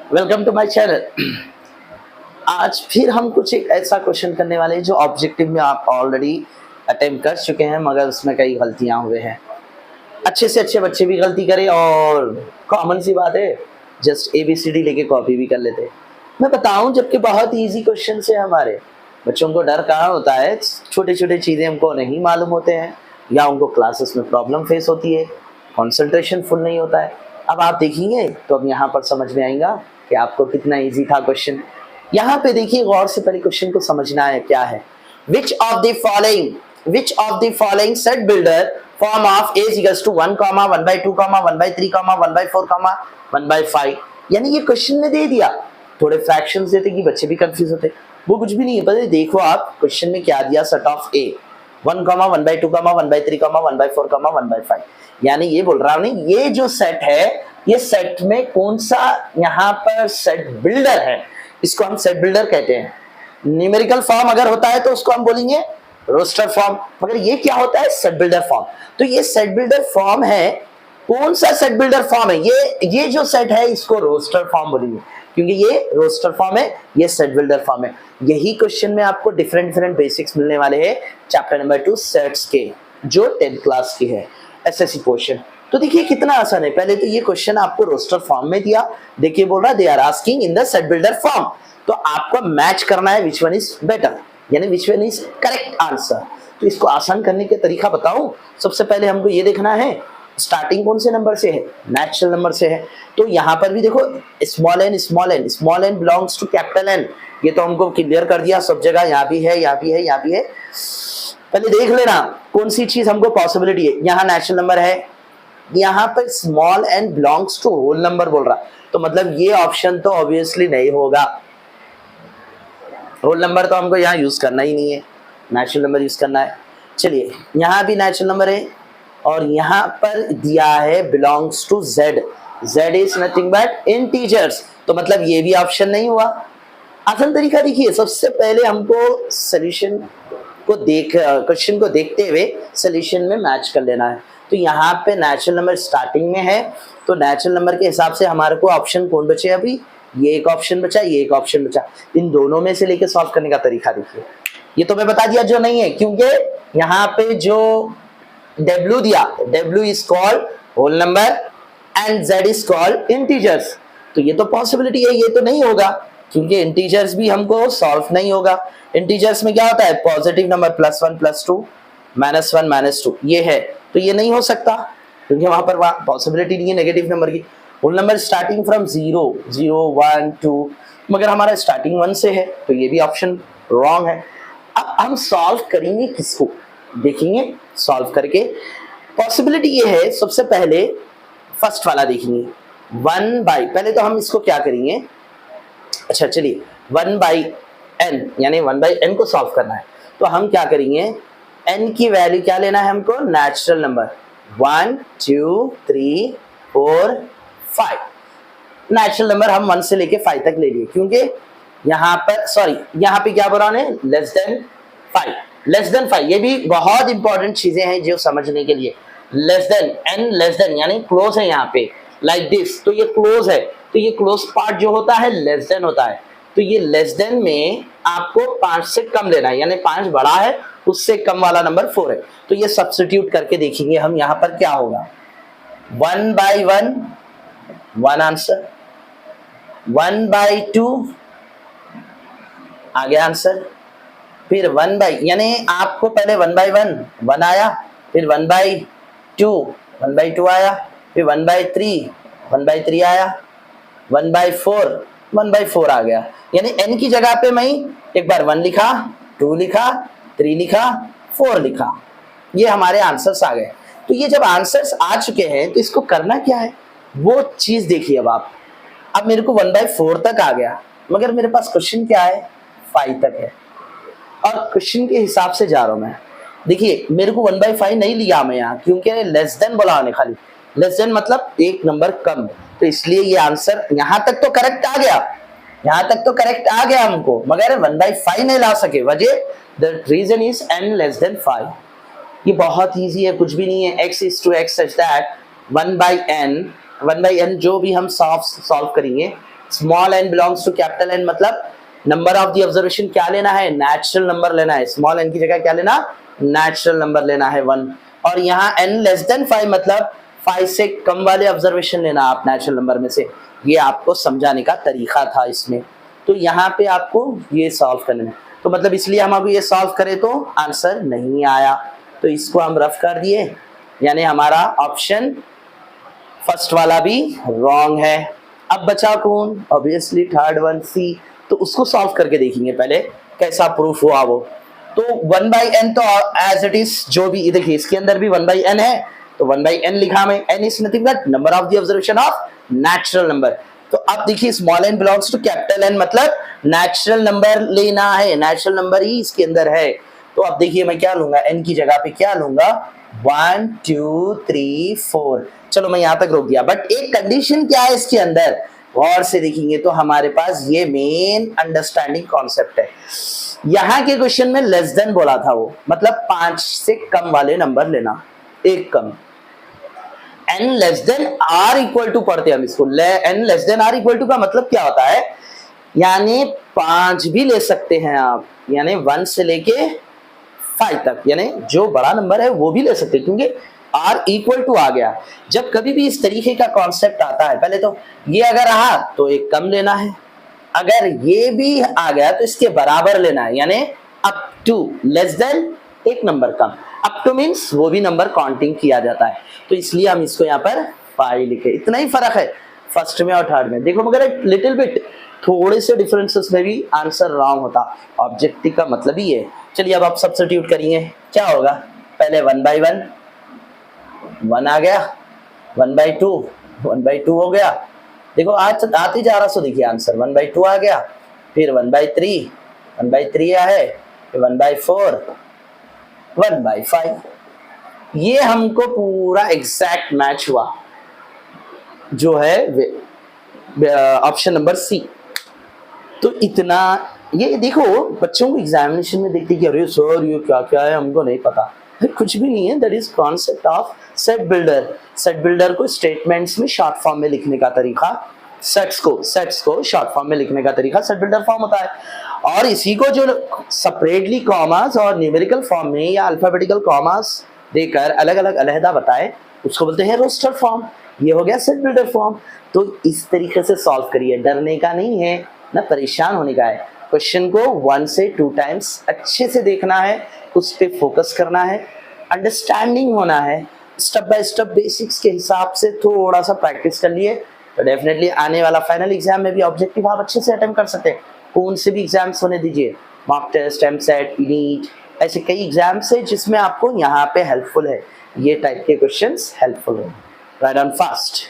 Welcome to my channel. आज फिर हम कुछ एक ऐसा क्वेश्चन करने वाले हैं जो ऑब्जेक्टिव में आप ऑलरेडी अटेम्प्ट कर चुके हैं, मगर उसमें कई गलतियां हुए हैं। अच्छे से अच्छे बच्चे भी गलती करें और कॉमन सी बात है, जस्ट ABCD लेके कॉपी भी कर लेते हैं। मैं बताऊं, जबकि बहुत इजी क्वेश्चन है हमारे। बच्चों को डर कहाँ होता है, छोटे छोटे चीज़ें हमको नहीं मालूम होते हैं या उनको क्लासेस में प्रॉब्लम फेस होती है, कंसंट्रेशन फुल नहीं होता है। अब आप देखेंगे तो अब यहाँ पर समझ में आएगा कि आपको कितना इजी था क्वेश्चन। यहाँ पे देखिए गौर से, पहले क्वेश्चन को समझना है क्या है। Which of the following set builder form of A is equals to 1, 1/2, 1/3, 1/4, 1/5। यानी ये क्वेश्चन में दे दिया, थोड़े फ्रैक्शंस देते कि बच्चे भी कंफ्यूज होते, वो कुछ भी नहीं है। पहले देखो आप क्वेश्चन में क्या दिया, सेट ऑफ A 1, 1/2, 1/3, 1/4, 1/5। यानी ये बोल रहा हूं नहीं, ये जो सेट है, ये सेट में कौन सा यहाँ पर सेट बिल्डर है, इसको हम सेट बिल्डर कहते हैं। न्यूमेरिकल फॉर्म अगर होता है तो उसको हम बोलेंगे रोस्टर फॉर्म, मगर ये क्या होता है, सेट बिल्डर फॉर्म। तो ये सेट बिल्डर फॉर्म है। कौन सा सेट बिल्डर फॉर्म है, ये जो सेट है इसको रोस्टर फॉर्म बोलेंगे, क्योंकि ये रोस्टर फॉर्म है, ये सेट बिल्डर फॉर्म है। यही क्वेश्चन में आपको डिफरेंट बेसिक्स मिलने वाले हैं चैप्टर नंबर 2 सेट्स के, जो 10th क्लास की है, SSC पोर्शन। तो देखिए कितना आसान है। पहले तो ये क्वेश्चन आपको रोस्टर फॉर्म में दिया, देखिए बोल रहा they are asking in the set builder form, तो आपको मैच करना है विच वन इज बेटर, यानी which one is correct answer. तो इसको आसान करने के तरीका बताऊं। सबसे पहले हमको ये देखना है स्टार्टिंग कौन से नंबर से है, नेचुरल नंबर से है। तो यहाँ पर भी देखो small N belongs to capital N, ये तो हमको क्लियर कर दिया सब जगह, यहाँ भी है, यहाँ भी है, यहाँ भी है। पहले देख लेना कौन सी चीज हमको पॉसिबिलिटी है। यहाँ नेचुरल नंबर है, यहाँ पर small N belongs to whole number बोल रहा, तो मतलब ये ऑप्शन तो ऑब्वियसली नहीं होगा। होल नंबर तो हमको यहाँ यूज करना ही नहीं है, नेचुरल नंबर यूज करना है। चलिए यहाँ भी नेचुरल नंबर है और यहाँ पर दिया है belongs to Z, Z is nothing but integers, तो मतलब ये भी ऑप्शन नहीं हुआ। आसान तरीका देखिए, सबसे पहले हमको सॉल्यूशन को क्वेश्चन को देखते हुए सॉल्यूशन में मैच कर लेना है। तो यहाँ पे नेचुरल नंबर स्टार्टिंग में है, तो नेचुरल नंबर के हिसाब से हमारे को ऑप्शन कौन बचे, अभी ये एक ऑप्शन बचा, ये एक ऑप्शन बचा। इन दोनों में से लेके सॉल्व करने का तरीका देखिए। ये तो मैं बता दिया जो नहीं है, क्योंकि यहाँ पे जो W दिया, W is called whole number and Z is called integers, तो ये तो पॉसिबिलिटी है, ये तो नहीं होगा, क्योंकि इंटीजर्स भी हमको सॉल्व नहीं होगा। इंटीजर्स में क्या होता है, पॉजिटिव नंबर +1 +2 -1 -2, ये है, तो ये नहीं हो सकता, क्योंकि वहां पर पॉसिबिलिटी नहीं है नेगेटिव नंबर की। होल नंबर स्टार्टिंग फ्रॉम 0 0 1 2, मगर हमारा स्टार्टिंग 1 से है, तो ये भी ऑप्शन रॉन्ग है। अब हम सॉल्व करेंगे किसको, देखेंगे सॉल्व करके। पॉसिबिलिटी ये है, सबसे पहले फर्स्ट वाला देखेंगे 1/, पहले तो हम इसको क्या करेंगे, अच्छा चलिए 1/n, यानी 1/n को सॉल्व करना है, तो हम क्या करेंगे, n की वैल्यू क्या लेना है हमको, नेचुरल नंबर 1 2 3 4 5। नेचुरल नंबर हम 1 से लेके 5 तक ले लिए, क्योंकि यहाँ पर सॉरी यहाँ पे क्या बोला है, लेस देन 5, ये भी बहुत इंपॉर्टेंट चीजें हैं जो समझने के लिए। लेस देन यानी क्लोज है यहाँ पे, लाइक दिस, तो ये क्लोज है, तो ये क्लोज पार्ट जो होता है लेस देन होता है, तो ये लेस देन में आपको 5 से कम लेना है, यानी 5 बड़ा है, उससे कम वाला नंबर 4 है, तो ये सब्स्टिट्यूट करके देखेंगे हम यहाँ पर क्या होगा। 1/1 1 आंसर, 1/2 आ गया आंसर, फिर 1/, यानी आपको पहले 1/1 1 आया, फिर 1/2 1/2 आया, फिर 1/3 आया, 1/4 आ गया। यानी n की जगह पे मैं एक बार 1 लिखा, 2 लिखा, 3 लिखा, 4 लिखा, ये हमारे आंसर्स आ गए। तो ये जब आंसर्स आ चुके हैं तो इसको करना क्या है, वो चीज देखिए। अब मेरे को 1/4 तक आ गया, मगर मेरे पास क्वेश्चन क्या है, 5 तक है, और क्वेश्चन के हिसाब से जा रहा हूं मैं। देखिए मेरे को 1/5 नहीं लिया मैं यहाँ, क्योंकि लेस देन बोला मैंने, खाली लेस देन मतलब एक नंबर कम, तो इसलिए ये आंसर यहाँ तक तो करेक्ट आ गया, यहाँ तक तो करेक्ट आ गया हमको, मगर 1/5 नहीं ला सके। वजह, the reason is n less than 5। ये बहुत इजी है, कुछ भी नहीं है। x is to x such that 1/n जो भी हम सॉल्व करेंगे small n belongs to capital N मतलब नंबर ऑफ द ऑब्जर्वेशन क्या लेना है, नेचुरल नंबर लेना है। स्मॉल n की जगह क्या लेना, नेचुरल नंबर लेना है 1। और यहाँ n लेस देन 5 मतलब 5 से कम वाले ऑब्जर्वेशन लेना आप नेचुरल नंबर में से। ये आपको समझाने का तरीका था इसमें। तो यहाँ पे आपको ये सॉल्व करना है। तो मतलब इसलिए हम अभी ये सॉल्व करें तो आंसर नहीं आया, तो इसको हम रफ कर दिए, यानी हमारा ऑप्शन फर्स्ट वाला भी रॉन्ग है। अब बचा कौन, ऑब्वियसली थर्ड वन सी। तो उसको सॉल्व करके देखेंगे पहले कैसा प्रूफ हुआ वो। तो 1/n तो एज इट इज जो भी, देखिए इसके अंदर भी 1/n है, तो 1/n लिखा मैं, n is nothing but number of the observation of natural number. तो अब देखिए small n belongs to capital N मतलब नेचुरल नंबर लेना है, नेचुरल नंबर ही इसके अंदर है। तो अब देखिए मैं क्या लूंगा, n की जगह पे क्या लूंगा, 1 2 3 4। चलो मैं यहां तक रोक दिया, बट एक कंडीशन क्या है इसके अंदर, गौर से देखेंगे तो हमारे पास ये मेन अंडरस्टैंडिंग कॉन्सेप्ट है। यहाँ के क्वेश्चन में लेस देन बोला था वो, मतलब 5 से कम वाले नंबर लेना, एक कम। n less than or equal to पढ़ते हम इसको, n less than or equal to का मतलब क्या होता है, यानी 5 भी ले सकते हैं आप, यानी 1 से लेके 5 तक, यानी जो बड़ा नंबर है वो भी ले सकते हैं, क्योंकि r इक्वल टू आ गया। जब कभी भी इस तरीके का कॉन्सेप्ट आता है, पहले तो ये अगर रहा तो एक कम लेना है, अगर ये भी आ गया तो इसके बराबर लेना है, यानी अप टू, लेस देन एक नंबर कम। अप टू मीन्स वो भी नंबर काउंटिंग किया जाता है, तो इसलिए हम इसको यहाँ पर 5 लिखे। इतना ही फर्क है फर्स्ट में और थर्ड में। देखो मगर लिटिल बिट थोड़े से डिफरेंसेस में भी आंसर रॉन्ग होता, ऑब्जेक्टिव का मतलब ही है। चलिए अब आप सब्स्टिट्यूट करिए, क्या होगा, पहले 1/1 1 आ गया, 1/2 1/2 हो गया। देखो आज आते जा रहा, सो देखिए आंसर 1/2 आ गया, फिर 1/3 1/3 है, फिर 1/4 1/5। ये हमको पूरा एग्जैक्ट मैच हुआ, जो है ऑप्शन नंबर सी। तो इतना ये देखो, बच्चों को एग्जामिनेशन में देखते कि अरे सर ये क्या क्या है हमको नहीं पता, कुछ भी नहीं है। That is concept of set builder. Set builder को स्टेटमेंट्स में शॉर्ट फॉर्म में लिखने का तरीका, सेट्स को शॉर्ट फॉर्म में लिखने का तरीका सेट बिल्डर फॉर्म होता है। और इसी को जो सेपरेटली कॉमास और न्यूमेरिकल फॉर्म में या अल्फाबेटिकल कॉमास देकर अलग अलग अलहदा बताए, उसको बोलते हैं रोस्टर फॉर्म। ये हो गया सेट बिल्डर फॉर्म। तो इस तरीके से सॉल्व करिए, डरने का नहीं है ना परेशान होने का है। क्वेश्चन को 1 से 2 टाइम्स अच्छे से देखना है, उस पर फोकस करना है, अंडरस्टैंडिंग होना है, स्टेप बाय स्टेप बेसिक्स के हिसाब से थोड़ा सा प्रैक्टिस कर लिए तो डेफिनेटली आने वाला फाइनल एग्जाम में भी ऑब्जेक्टिव आप अच्छे से अटेम्प्ट कर सकते हैं। कौन से भी एग्जाम्स होने दीजिए, मॉक टेस्ट, एमसेट, नीट, ऐसे कई एग्जाम्स है जिसमें आपको यहाँ पे हेल्पफुल है, ये टाइप के क्वेश्चंस हेल्पफुल है। Right on fast.